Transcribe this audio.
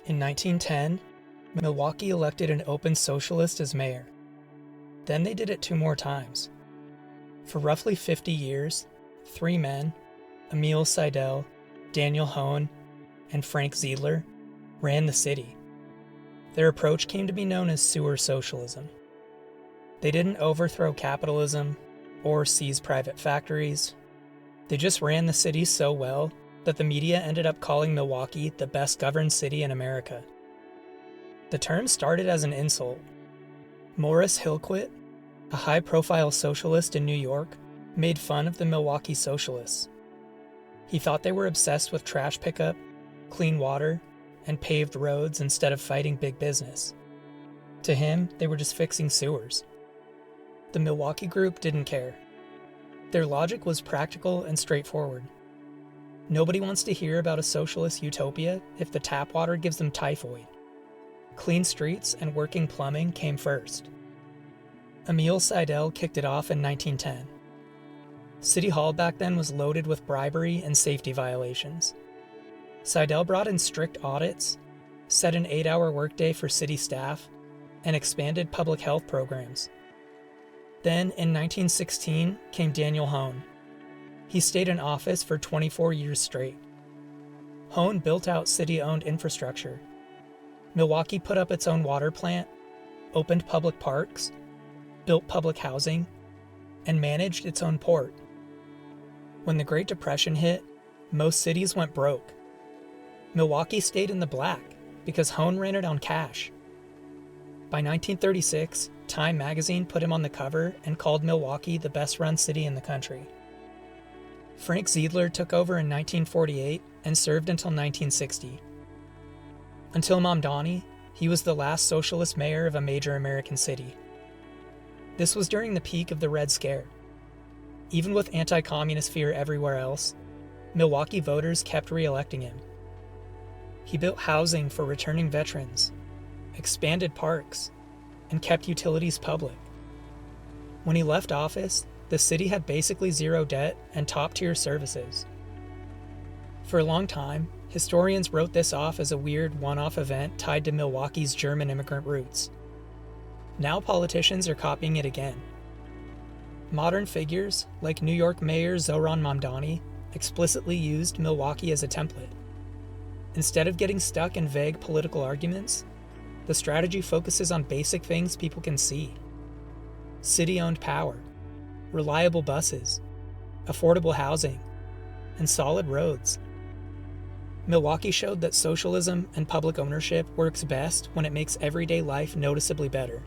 In 1910, Milwaukee elected an open socialist as mayor. Then they did it 2 more times. For roughly 50 years, 3 men, Emil Seidel, Daniel Hoan, and Frank Zeidler, ran the city. Their approach came to be known as sewer socialism. They didn't overthrow capitalism or seize private factories. They just ran the city so well that the media ended up calling Milwaukee the best governed city in America. The term started as an insult. Morris Hillquit, a high-profile socialist in New York, made fun of the Milwaukee Socialists. He thought they were obsessed with trash pickup, clean water, and paved roads instead of fighting big business. To him, they were just fixing sewers. The Milwaukee group didn't care. Their logic was practical and straightforward. Nobody wants to hear about a socialist utopia if the tap water gives them typhoid. Clean streets and working plumbing came first. Emil Seidel kicked it off in 1910. City Hall back then was loaded with bribery and safety violations. Seidel brought in strict audits, set an 8-hour workday for city staff, and expanded public health programs. Then, in 1916, came Daniel Hoan. He stayed in office for 24 years straight. Hoan built out city-owned infrastructure. Milwaukee put up its own water plant, opened public parks, built public housing, and managed its own port. When the Great Depression hit, most cities went broke. Milwaukee stayed in the black because Hoan ran it on cash. By 1936, Time magazine put him on the cover and called Milwaukee the best-run city in the country. Frank Zeidler took over in 1948 and served until 1960. Until Mamdani, he was the last socialist mayor of a major American city. This was during the peak of the Red Scare. Even with anti-communist fear everywhere else, Milwaukee voters kept re-electing him. He built housing for returning veterans, expanded parks, and kept utilities public. When he left office, the city had basically zero debt and top-tier services. For a long time, historians wrote this off as a weird one-off event tied to Milwaukee's German immigrant roots. Now politicians are copying it again. Modern figures, like New York Mayor Zohran Mamdani, explicitly used Milwaukee as a template. Instead of getting stuck in vague political arguments, the strategy focuses on basic things people can see. City-owned power, reliable buses, affordable housing, and solid roads. Milwaukee showed that socialism and public ownership works best when it makes everyday life noticeably better.